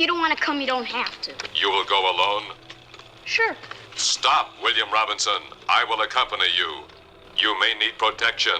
you don't want to come, you don't have to. You will go alone? Sure. Stop, William Robinson. I will accompany you. You may need protection.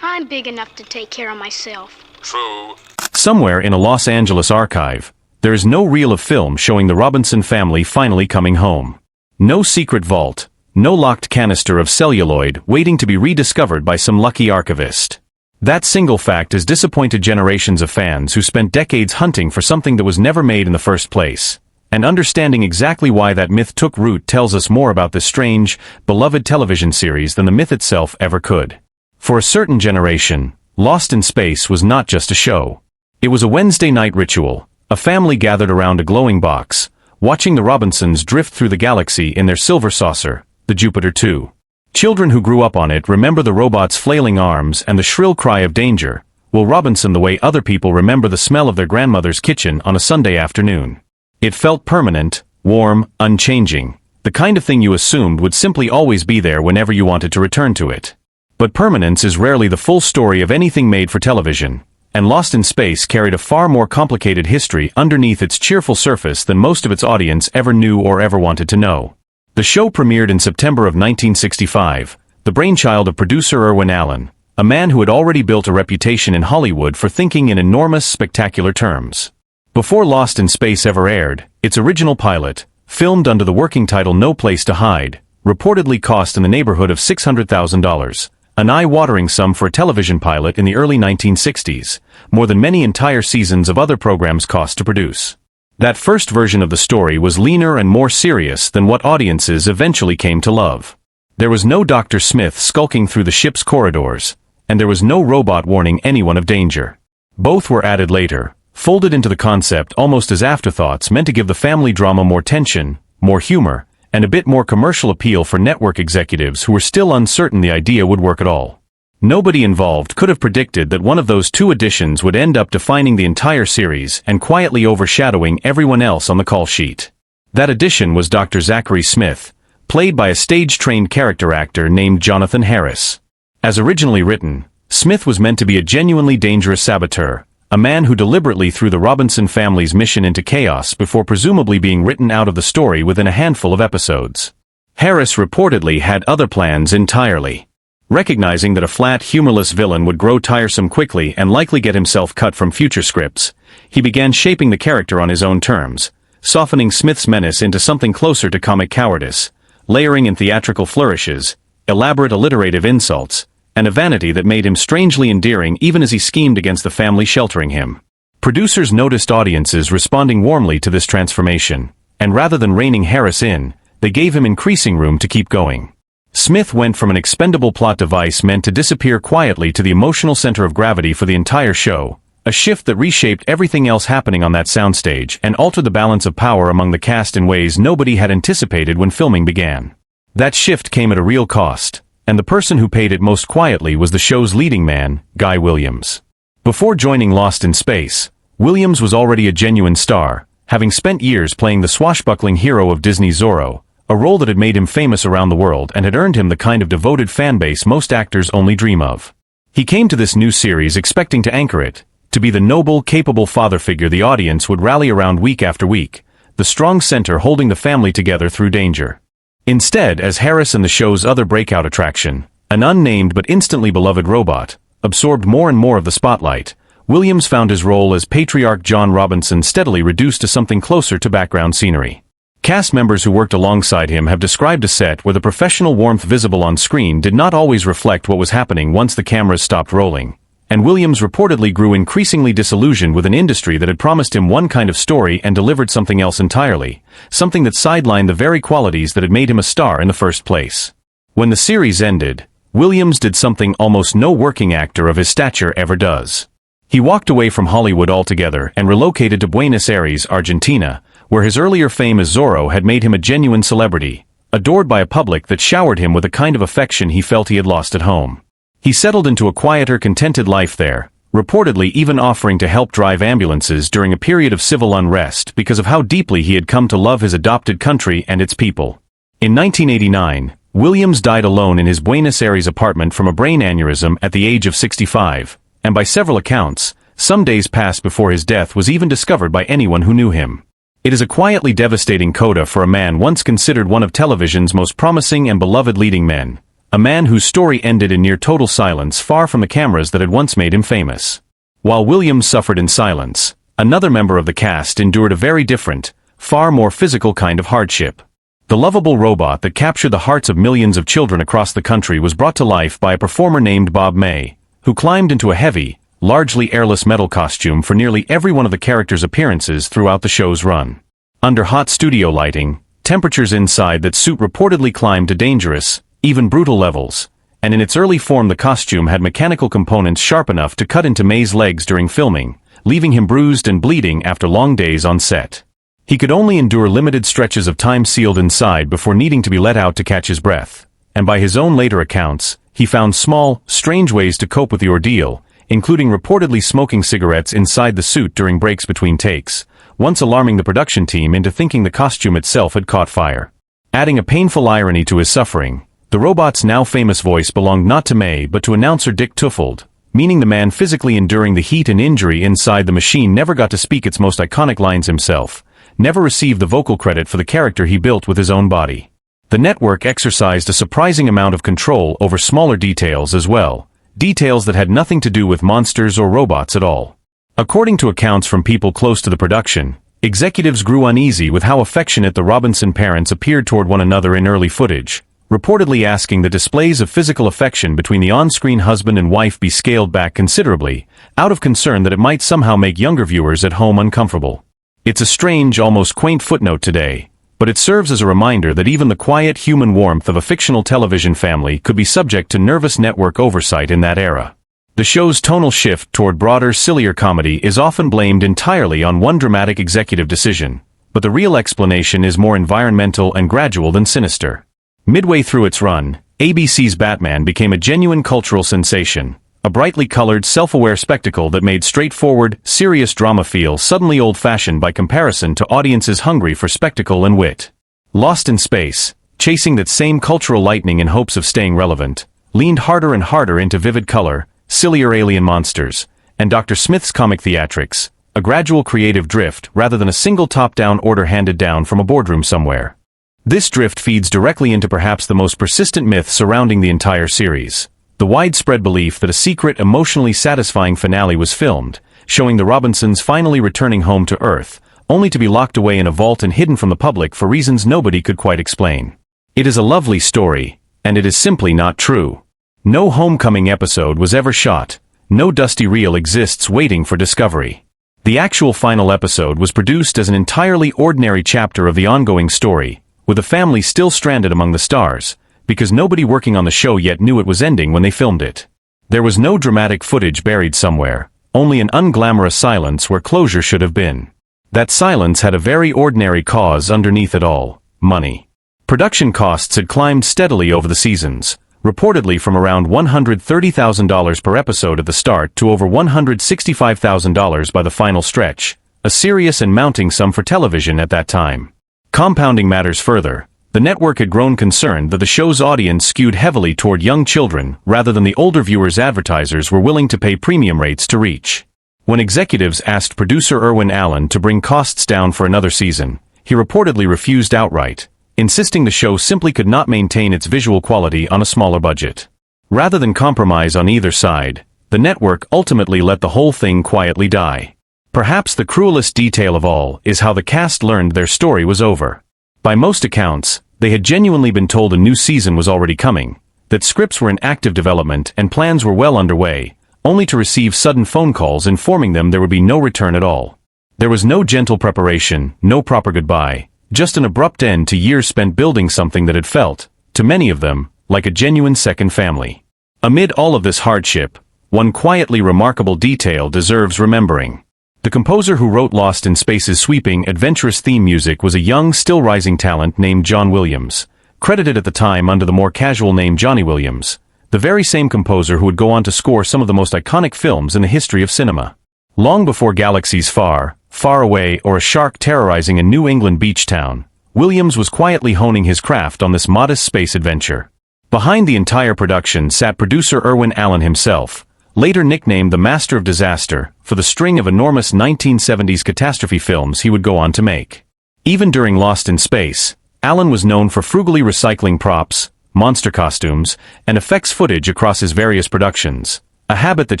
I'm big enough to take care of myself. True. Somewhere in a Los Angeles archive, there is no reel of film showing the Robinson family finally coming home. No secret vault, no locked canister of celluloid waiting to be rediscovered by some lucky archivist. That single fact has disappointed generations of fans who spent decades hunting for something that was never made in the first place. And understanding exactly why that myth took root tells us more about this strange, beloved television series than the myth itself ever could. For a certain generation, Lost in Space was not just a show. It was a Wednesday night ritual, a family gathered around a glowing box, watching the Robinsons drift through the galaxy in their silver saucer, the Jupiter 2. Children who grew up on it remember the robot's flailing arms and the shrill cry of danger, while Robinson the way other people remember the smell of their grandmother's kitchen on a Sunday afternoon. It felt permanent, warm, unchanging, the kind of thing you assumed would simply always be there whenever you wanted to return to it. But permanence is rarely the full story of anything made for television, and Lost in Space carried a far more complicated history underneath its cheerful surface than most of its audience ever knew or ever wanted to know. The show premiered in September of 1965, the brainchild of producer Irwin Allen, a man who had already built a reputation in Hollywood for thinking in enormous, spectacular terms. Before Lost in Space ever aired, its original pilot, filmed under the working title No Place to Hide, reportedly cost in the neighborhood of $600,000, an eye-watering sum for a television pilot in the early 1960s, more than many entire seasons of other programs cost to produce. That first version of the story was leaner and more serious than what audiences eventually came to love. There was no Dr. Smith skulking through the ship's corridors, and there was no robot warning anyone of danger. Both were added later, folded into the concept almost as afterthoughts meant to give the family drama more tension, more humor, and a bit more commercial appeal for network executives who were still uncertain the idea would work at all. Nobody involved could have predicted that one of those two additions would end up defining the entire series and quietly overshadowing everyone else on the call sheet. That addition was Dr. Zachary Smith, played by a stage-trained character actor named Jonathan Harris. As originally written, Smith was meant to be a genuinely dangerous saboteur, a man who deliberately threw the Robinson family's mission into chaos before presumably being written out of the story within a handful of episodes. Harris reportedly had other plans entirely. Recognizing that a flat, humorless villain would grow tiresome quickly and likely get himself cut from future scripts, he began shaping the character on his own terms, softening Smith's menace into something closer to comic cowardice, layering in theatrical flourishes, elaborate alliterative insults, and a vanity that made him strangely endearing even as he schemed against the family sheltering him. Producers noticed audiences responding warmly to this transformation, and rather than reining Harris in, they gave him increasing room to keep going. Smith went from an expendable plot device meant to disappear quietly to the emotional center of gravity for the entire show, a shift that reshaped everything else happening on that soundstage and altered the balance of power among the cast in ways nobody had anticipated when filming began. That shift came at a real cost, and the person who paid it most quietly was the show's leading man, Guy Williams. Before joining Lost in Space, Williams was already a genuine star, having spent years playing the swashbuckling hero of Disney's Zorro, a role that had made him famous around the world and had earned him the kind of devoted fanbase most actors only dream of. He came to this new series expecting to anchor it, to be the noble, capable father figure the audience would rally around week after week, the strong center holding the family together through danger. Instead, as Harris and the show's other breakout attraction, an unnamed but instantly beloved robot, absorbed more and more of the spotlight, Williams found his role as patriarch John Robinson steadily reduced to something closer to background scenery. Cast members who worked alongside him have described a set where the professional warmth visible on screen did not always reflect what was happening once the cameras stopped rolling, and Williams reportedly grew increasingly disillusioned with an industry that had promised him one kind of story and delivered something else entirely, something that sidelined the very qualities that had made him a star in the first place. When the series ended, Williams did something almost no working actor of his stature ever does. He walked away from Hollywood altogether and relocated to Buenos Aires, Argentina, where his earlier fame as Zorro had made him a genuine celebrity, adored by a public that showered him with a kind of affection he felt he had lost at home. He settled into a quieter, contented life there, reportedly even offering to help drive ambulances during a period of civil unrest because of how deeply he had come to love his adopted country and its people. In 1989, Williams died alone in his Buenos Aires apartment from a brain aneurysm at the age of 65, and by several accounts, some days passed before his death was even discovered by anyone who knew him. It is a quietly devastating coda for a man once considered one of television's most promising and beloved leading men, a man whose story ended in near total silence far from the cameras that had once made him famous. While Williams suffered in silence, another member of the cast endured a very different, far more physical kind of hardship. The lovable robot that captured the hearts of millions of children across the country was brought to life by a performer named Bob May, who climbed into a heavy, largely airless metal costume for nearly every one of the characters' appearances throughout the show's run. Under hot studio lighting, temperatures inside that suit reportedly climbed to dangerous, even brutal levels, and in its early form the costume had mechanical components sharp enough to cut into May's legs during filming, leaving him bruised and bleeding after long days on set. He could only endure limited stretches of time sealed inside before needing to be let out to catch his breath, and by his own later accounts, he found small, strange ways to cope with the ordeal, including reportedly smoking cigarettes inside the suit during breaks between takes, once alarming the production team into thinking the costume itself had caught fire. Adding a painful irony to his suffering, the robot's now famous voice belonged not to May but to announcer Dick Tuffold, meaning the man physically enduring the heat and injury inside the machine never got to speak its most iconic lines himself, never received the vocal credit for the character he built with his own body. The network exercised a surprising amount of control over smaller details as well, details that had nothing to do with monsters or robots at all. According to accounts from people close to the production, executives grew uneasy with how affectionate the Robinson parents appeared toward one another in early footage, reportedly asking that displays of physical affection between the on-screen husband and wife be scaled back considerably, out of concern that it might somehow make younger viewers at home uncomfortable. It's a strange, almost quaint footnote today, but it serves as a reminder that even the quiet human warmth of a fictional television family could be subject to nervous network oversight in that era. The show's tonal shift toward broader, sillier comedy is often blamed entirely on one dramatic executive decision, but the real explanation is more environmental and gradual than sinister. Midway through its run, ABC's Batman became a genuine cultural sensation, a brightly colored, self-aware spectacle that made straightforward, serious drama feel suddenly old-fashioned by comparison to audiences hungry for spectacle and wit. Lost in Space, chasing that same cultural lightning in hopes of staying relevant, leaned harder and harder into vivid color, sillier alien monsters, and Dr. Smith's comic theatrics, a gradual creative drift rather than a single top-down order handed down from a boardroom somewhere. This drift feeds directly into perhaps the most persistent myth surrounding the entire series. The widespread belief that a secret, emotionally satisfying finale was filmed, showing the Robinsons finally returning home to Earth, only to be locked away in a vault and hidden from the public for reasons nobody could quite explain. It is a lovely story, and it is simply not true. No homecoming episode was ever shot, no dusty reel exists waiting for discovery. The actual final episode was produced as an entirely ordinary chapter of the ongoing story, with the family still stranded among the stars, because nobody working on the show yet knew it was ending when they filmed it. There was no dramatic footage buried somewhere, only an unglamorous silence where closure should have been. That silence had a very ordinary cause underneath it all: money. Production costs had climbed steadily over the seasons, reportedly from around $130,000 per episode at the start to over $165,000 by the final stretch, a serious and mounting sum for television at that time. Compounding matters further, the network had grown concerned that the show's audience skewed heavily toward young children rather than the older viewers advertisers were willing to pay premium rates to reach. When executives asked producer Irwin Allen to bring costs down for another season, he reportedly refused outright, insisting the show simply could not maintain its visual quality on a smaller budget. Rather than compromise on either side, the network ultimately let the whole thing quietly die. Perhaps the cruelest detail of all is how the cast learned their story was over. By most accounts, they had genuinely been told a new season was already coming, that scripts were in active development and plans were well underway, only to receive sudden phone calls informing them there would be no return at all. There was no gentle preparation, no proper goodbye, just an abrupt end to years spent building something that had felt, to many of them, like a genuine second family. Amid all of this hardship, one quietly remarkable detail deserves remembering. The composer who wrote Lost in Space's sweeping, adventurous theme music was a young, still-rising talent named John Williams, credited at the time under the more casual name Johnny Williams, the very same composer who would go on to score some of the most iconic films in the history of cinema. Long before Galaxies Far, Far Away or a shark terrorizing a New England beach town, Williams was quietly honing his craft on this modest space adventure. Behind the entire production sat producer Irwin Allen himself, later nicknamed the Master of Disaster, for the string of enormous 1970s catastrophe films he would go on to make. Even during Lost in Space, Alan was known for frugally recycling props, monster costumes, and effects footage across his various productions, a habit that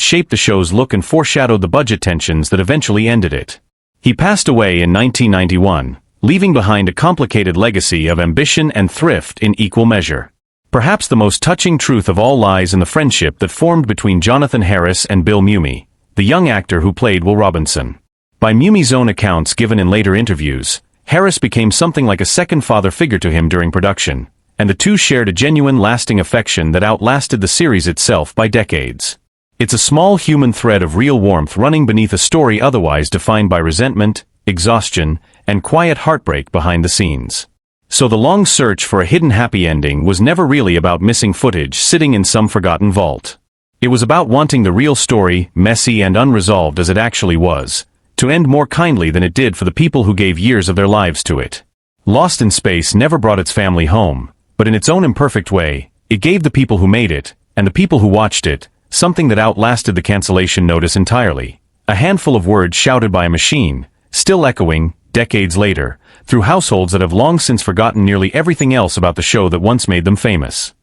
shaped the show's look and foreshadowed the budget tensions that eventually ended it. He passed away in 1991, leaving behind a complicated legacy of ambition and thrift in equal measure. Perhaps the most touching truth of all lies in the friendship that formed between Jonathan Harris and Bill Mumy, the young actor who played Will Robinson. By Mumy's own accounts given in later interviews, Harris became something like a second father figure to him during production, and the two shared a genuine lasting affection that outlasted the series itself by decades. It's a small human thread of real warmth running beneath a story otherwise defined by resentment, exhaustion, and quiet heartbreak behind the scenes. So the long search for a hidden happy ending was never really about missing footage sitting in some forgotten vault. It was about wanting the real story, messy and unresolved as it actually was, to end more kindly than it did for the people who gave years of their lives to it. Lost in Space never brought its family home, but in its own imperfect way, it gave the people who made it, and the people who watched it, something that outlasted the cancellation notice entirely. A handful of words shouted by a machine, still echoing, decades later, through households that have long since forgotten nearly everything else about the show that once made them famous.